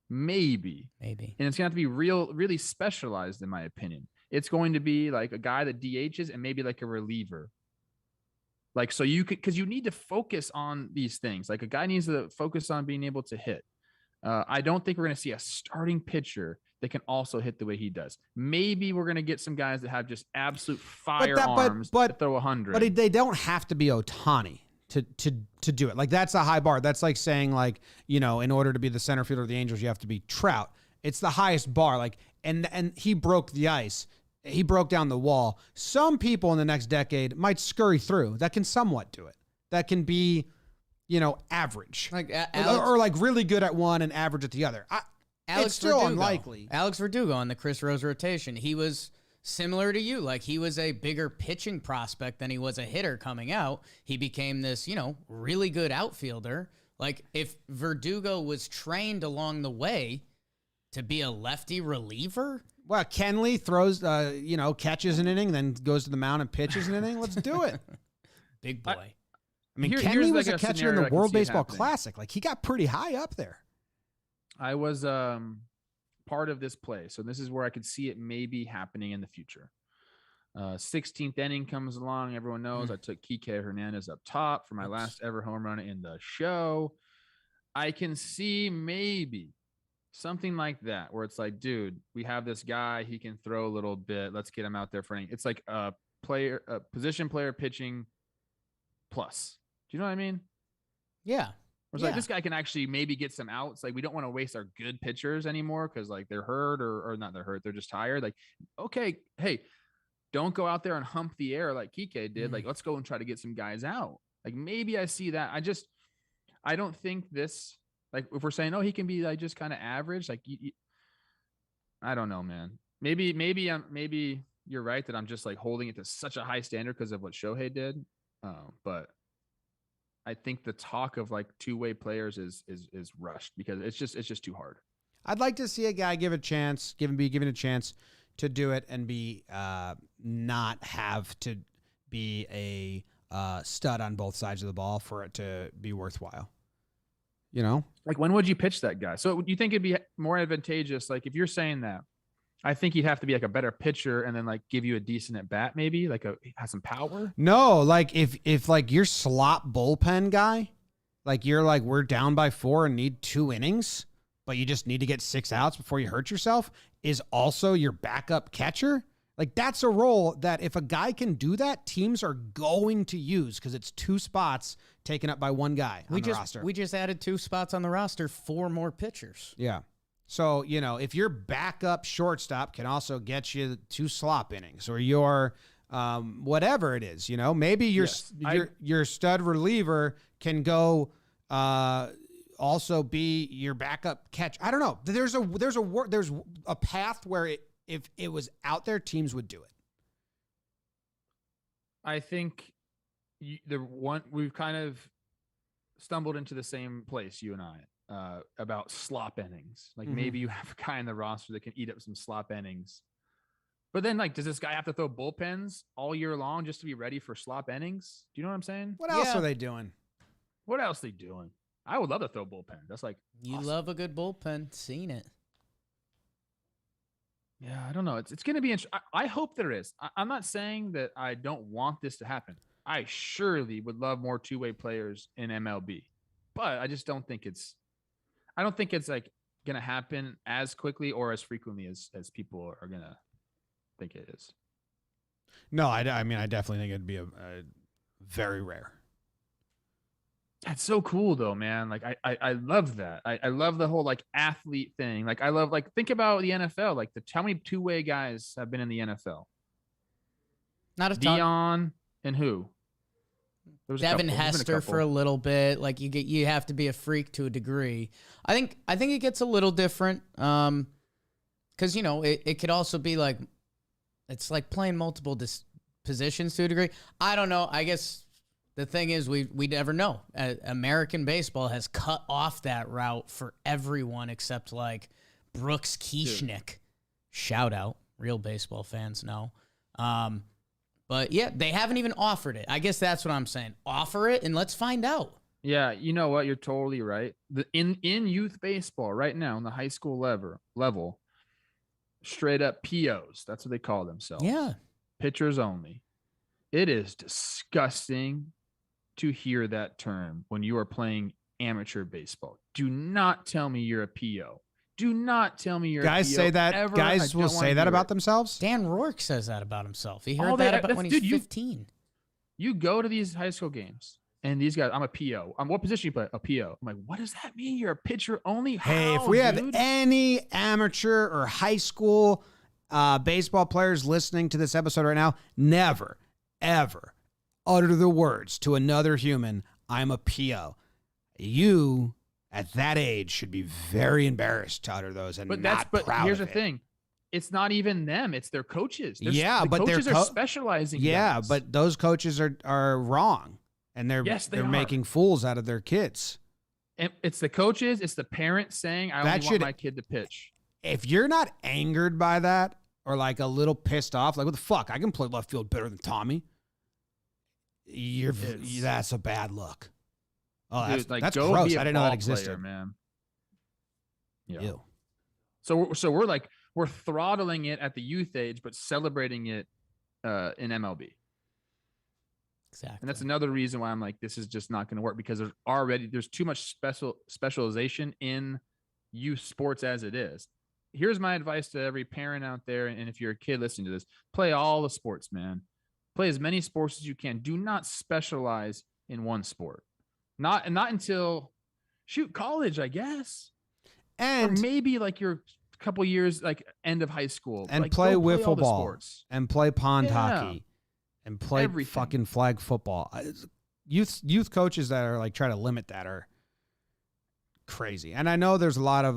maybe, and it's gonna have to be really specialized in my opinion. It's going to be like a guy that DHs and maybe like a reliever. Like, so you could, because you need to focus on these things. Like a guy needs to focus on being able to hit. I don't think we're going to see a starting pitcher that can also hit the way he does. Maybe we're going to get some guys that have just absolute firearms that throw 100. But they don't have to be Ohtani to do it. Like that's a high bar. That's like saying like, in order to be the center fielder of the Angels, you have to be Trout. It's the highest bar. Like, and he broke the ice. He broke down the wall. Some people in the next decade might scurry through that can somewhat do it. That can be, average. Like or like really good at one and average at the other. It's still unlikely. Alex Verdugo on the Chris Rose rotation. He was similar to you. Like he was a bigger pitching prospect than he was a hitter coming out. He became this, really good outfielder. Like if Verdugo was trained along the way, To be a lefty reliever? Well, Kenley throws, catches an inning, then goes to the mound and pitches an inning. Let's do it. Big boy. I mean, Here's Kenley was like a a catcher in scenario the I can World see it Baseball happening. Classic. Like, he got pretty high up there. I was part of this play, so this is where I could see it maybe happening in the future. 16th inning comes along. Everyone knows I took Kike Hernandez up top for my last ever home run in the show. I can see maybe something like that where it's like, dude, we have this guy. He can throw a little bit. Let's get him out there for inning. It's like a position player pitching plus. Do you know what I mean? Yeah. It's like this guy can actually maybe get some outs. Like, we don't want to waste our good pitchers anymore because like they're hurt or not they're hurt. They're just tired. Like, okay, hey, don't go out there and hump the air like Kike did. Like, let's go and try to get some guys out. Like, maybe I see that. I don't think this, like, if we're saying, oh, he can be like just kind of average, like, I don't know, man. Maybe you're right that I'm just like holding it to such a high standard because of what Shohei did. But I think the talk of like two-way players is rushed because it's just too hard. I'd like to see a guy be given a chance to do it and be not have to be a stud on both sides of the ball for it to be worthwhile. You know, like, when would you pitch that guy? So you think it'd be more advantageous? Like, if you're saying that, I think he'd have to be like a better pitcher and then like give you a decent at bat, maybe like has some power. No, like if like your slot bullpen guy, like you're like, we're down by 4 and need 2 innings, but you just need to get 6 outs before you hurt yourself, is also your backup catcher. Like, that's a role that if a guy can do that, teams are going to use because it's 2 spots taken up by 1 guy on the roster. We just added 2 spots on the roster, 4 more pitchers. Yeah. So, if your backup shortstop can also get you 2 slop innings, or your whatever it is, maybe your stud reliever can go also be your backup catch. I don't know. There's a path where if it was out there, teams would do it. I think we've kind of stumbled into the same place, you and I. About slop innings. Like, maybe you have a guy in the roster that can eat up some slop innings. But then, like, does this guy have to throw bullpens all year long just to be ready for slop innings? Do you know what I'm saying? What else are they doing? What else are they doing? I would love to throw bullpen. That's like You awesome. love a good bullpen. Seen it. Yeah, I don't know. It's going to be interesting. I hope there is. I'm not saying that I don't want this to happen. I surely would love more two-way players in MLB. But I just don't think it's like going to happen as quickly or as frequently as people are going to think it is. No, I mean, I definitely think it'd be a very rare. That's so cool though, man. Like, I love that. I love the whole like athlete thing. Like, I love, like, think about the NFL. Like, how many two-way guys have been in the NFL? Not a ton. Dion and who? There was a Devin couple. There's been a Hester for couple. a little bit. Like, you have to be a freak to a degree. I think it gets a little different. Because it could also be like, it's like playing multiple positions to a degree. I don't know. I guess the thing is we never know. American baseball has cut off that route for everyone except like Brooks Kieschnick. Shout out. Real baseball fans know. But yeah, they haven't even offered it. I guess that's what I'm saying. Offer it and let's find out. Yeah, you know what? You're totally right. In youth baseball right now, in the high school level, straight up POs. That's what they call themselves. Yeah. Pitchers only. It is disgusting to hear that term when you are playing amateur baseball. Do not tell me you're a PO. Do not tell me you're Guys a PO say that. ever. Guys will say that about themselves. Dan Rourke says that about himself. He heard Oh, that about when dude, he's 15. You go to these high school games, and these guys, I'm a PO. What position you play? A PO. I'm like, what does that mean? You're a pitcher only? Hey, if How, we have dude? any amateur or high school baseball players listening to this episode right now, never, ever utter the words to another human, I'm a PO. You, at that age, should be very embarrassed to utter those and not proud here's of the it. thing. It's not even them. It's their coaches. Yeah, the but coaches they're are specializing. Yeah, guys. but those coaches are wrong, and they're are. making fools out of their kids. And it's the coaches. It's the parents saying, "I only want my kid to pitch." if you're not angered by that or like a little pissed off, like what the fuck? I can play left field better than Tommy. That's a bad look. Oh, Dude, that's go gross. be a I didn't know that ball existed, player, man. Yeah. Ew. So we're throttling it at the youth age, but celebrating it in MLB. Exactly. And that's another reason why I'm like, this is just not going to work, because there's too much specialization in youth sports as it is. Here's my advice to every parent out there, and if you're a kid listening to this, play all the sports, man. Play as many sports as you can. Do not specialize in one sport. Not until college, I guess. And or maybe like your couple years, like end of high school. And like, play play wiffle ball. Sports. And play pond hockey. And play Everything. fucking flag football. Youth coaches that are like trying to limit that are crazy. And I know there's a lot of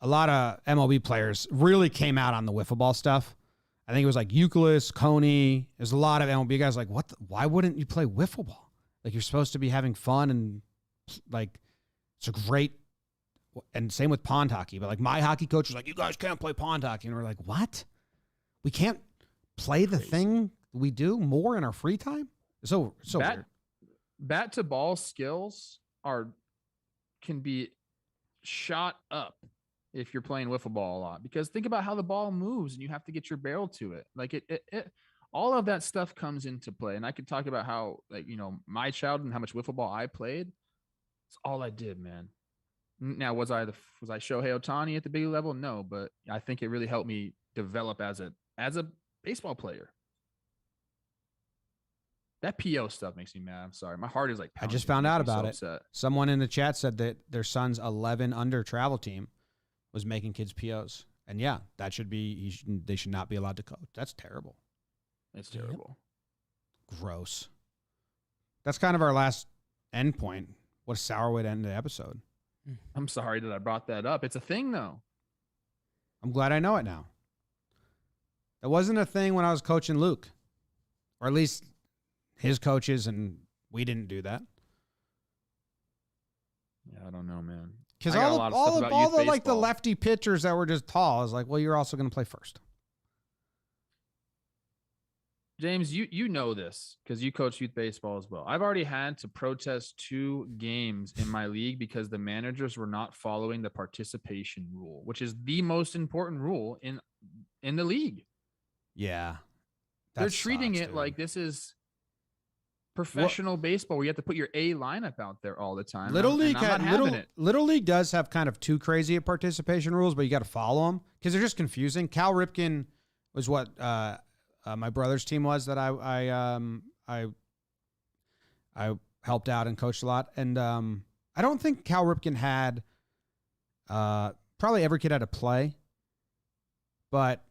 MLB players really came out on the wiffle ball stuff. I think it was like Euclid, Coney. There's a lot of MLB guys like, why wouldn't you play wiffle ball? Like, you're supposed to be having fun, and like, it's a great, and same with pond hockey. But like, my hockey coach was like, you guys can't play pond hockey. And we're like, what? We can't play the thing we do more in our free time? So weird. Bat to ball skills can be shot up if you're playing wiffle ball a lot, because think about how the ball moves and you have to get your barrel to it. Like it all of that stuff comes into play. And I could talk about how, like, you know, my childhood and how much wiffle ball I played. It's all I did, man. Now, was I Shohei Ohtani at the big level? No, but I think it really helped me develop as a baseball player. That PO stuff makes me mad. I'm sorry. My heart is like I just pounding. found out It makes me about so it. upset. Someone in the chat said that their son's 11 under travel team was making kids POs. And yeah, that should be, they should not be allowed to coach. That's terrible. It's terrible. Gross. That's kind of our last end point. What a sour way to end the episode. I'm sorry that I brought that up. It's a thing, though. I'm glad I know it now. It wasn't a thing when I was coaching Luke, or at least his coaches, and we didn't do that. Yeah, I don't know, man. Because I got a all lot of stuff about youth the like the baseball. lefty pitchers that were just tall, I was like, well, you're also going to play first. James, you know this because you coach youth baseball as well. I've already had to protest 2 games in my league because the managers were not following the participation rule, which is the most important rule in the league. Yeah. They're treating it like this is professional baseball where you have to put your A lineup out there all the time. Little League does have kind of too crazy a participation rules, but you got to follow them because they're just confusing. Cal Ripken was what my brother's team was that I helped out and coached a lot, and I don't think Cal Ripken had probably every kid had to play, but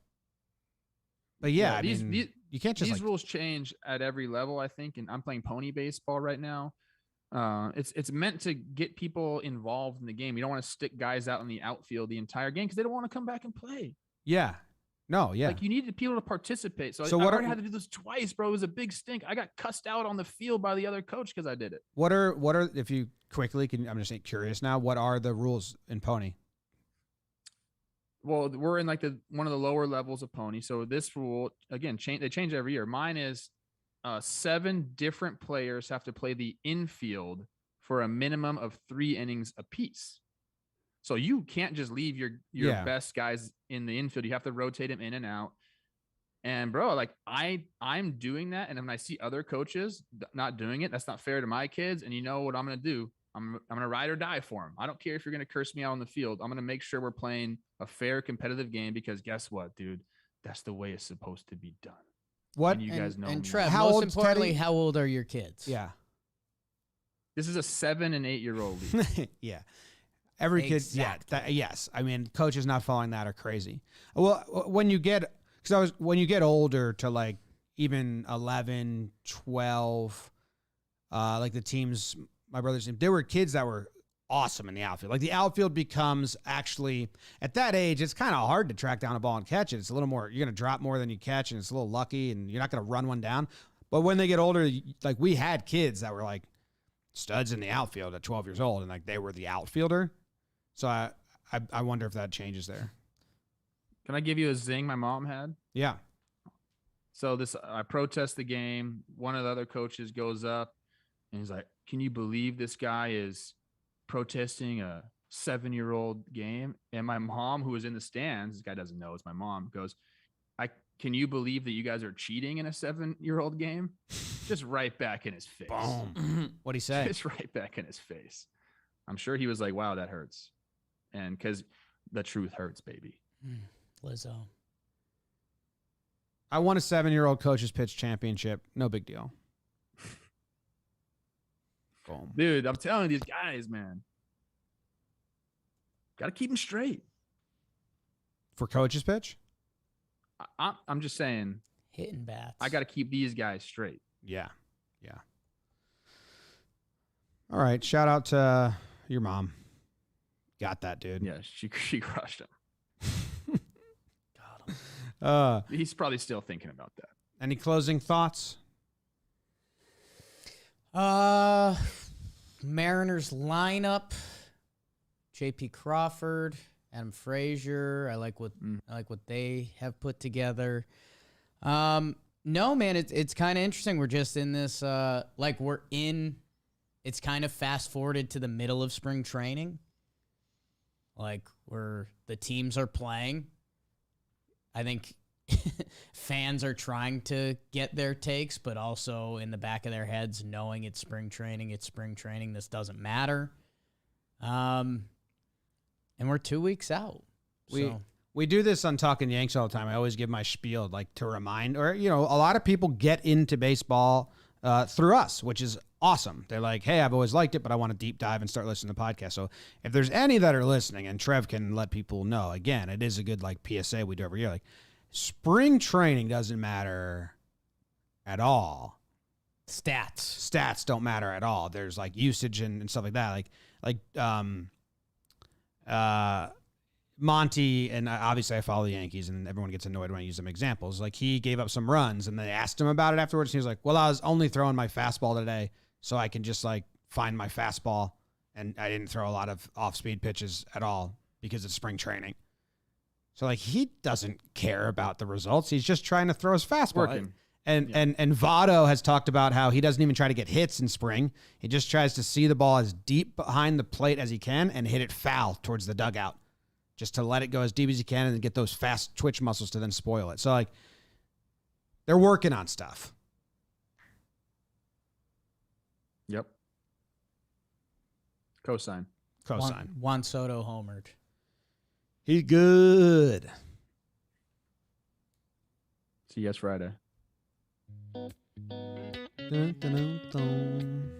yeah, I mean, you can't just these rules change at every level, I think, and I'm playing pony baseball right now. It's meant to get people involved in the game. You don't want to stick guys out in the outfield the entire game because they don't want to come back and play. Yeah. No, yeah. Like, you needed people to participate. So I already had to do this twice, bro. It was a big stink. I got cussed out on the field by the other coach because I did it. What are if you quickly can, I'm just curious now, what are the rules in pony? Well, we're in like one of the lower levels of pony. So this rule, again, they change every year. Mine is 7 different players have to play the infield for a minimum of 3 innings apiece. So you can't just leave your best guys in the infield. You have to rotate them in and out. And bro, like I'm doing that. And when I see other coaches not doing it, that's not fair to my kids. And you know what I'm going to do? I'm going to ride or die for them. I don't care if you're going to curse me out on the field. I'm going to make sure we're playing a fair competitive game because guess what, dude? That's the way it's supposed to be done. What? And you guys know. And Trev, How most old's importantly, Teddy? how old are your kids? Yeah. This is a 7 and 8-year-old league. Yeah. Every Exactly. kid. Yes. I mean, coaches not following that are crazy. Well, when you get older to like even 11, 12, like the teams, my brother's team, there were kids that were awesome in the outfield. Like the outfield becomes actually at that age, it's kind of hard to track down a ball and catch it. It's a little more, you're going to drop more than you catch, and it's a little lucky, and you're not going to run one down. But when they get older, like we had kids that were like studs in the outfield at 12 years old, and like they were the outfielder. So I wonder if that changes there. Can I give you a zing my mom had? Yeah. So I protest the game. One of the other coaches goes up and he's like, "Can you believe this guy is protesting a 7-year-old game?" And my mom, who was in the stands, this guy doesn't know, it's my mom, goes, "Can you believe that you guys are cheating in a 7-year-old game?" Just right back in his face. Boom. What'd he say? Just right back in his face. I'm sure he was like, "Wow, that hurts." And because the truth hurts, baby. Lizzo. I won a 7-year-old coach's pitch championship. No big deal. Boom. Dude, I'm telling these guys, man. Got to keep them straight. For coach's pitch? I'm just saying. Hitting bats. I got to keep these guys straight. Yeah. All right. Shout out to your mom. Got that, dude. Yeah, she crushed him. Got him. He's probably still thinking about that. Any closing thoughts? Mariners lineup: J.P. Crawford, Adam Frazier. I like what they have put together. No, man, it's kind of interesting. We're just in this it's kind of fast forwarded to the middle of spring training. Like where the teams are playing. I think fans are trying to get their takes, but also in the back of their heads, knowing it's spring training, this doesn't matter. And we're 2 weeks out. We do this on Talkin' Yanks all the time. I always give my spiel like to remind, or, a lot of people get into baseball through us, which is awesome. They're like, hey, I've always liked it, but I want to deep dive and start listening to podcasts. So if there's any that are listening, and Trev can let people know, again, it is a good PSA we do every year. Like, spring training doesn't matter at all. Stats don't matter at all. There's usage and stuff like that. Monty, and obviously I follow the Yankees, and everyone gets annoyed when I use them examples. He gave up some runs, and they asked him about it afterwards. And he was like, well, I was only throwing my fastball today, so I can just find my fastball, and I didn't throw a lot of off-speed pitches at all because it's spring training. So he doesn't care about the results. He's just trying to throw his fastball. Working. And Votto has talked about how he doesn't even try to get hits in spring. He just tries to see the ball as deep behind the plate as he can and hit it foul towards the dugout, just to let it go as deep as he can and then get those fast twitch muscles to then spoil it. So they're working on stuff. Yep. Cosign. Juan Soto homered. He's good. See you guys Friday. Dun, dun, dun, dun.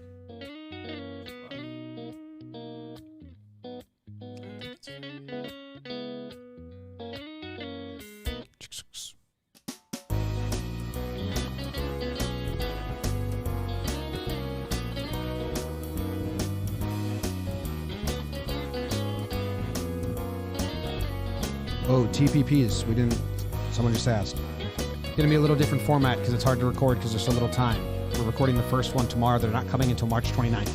Oh, TPPs. Someone just asked. It's going to be a little different format because it's hard to record because there's so little time. We're recording the first one tomorrow. They're not coming until March 29th.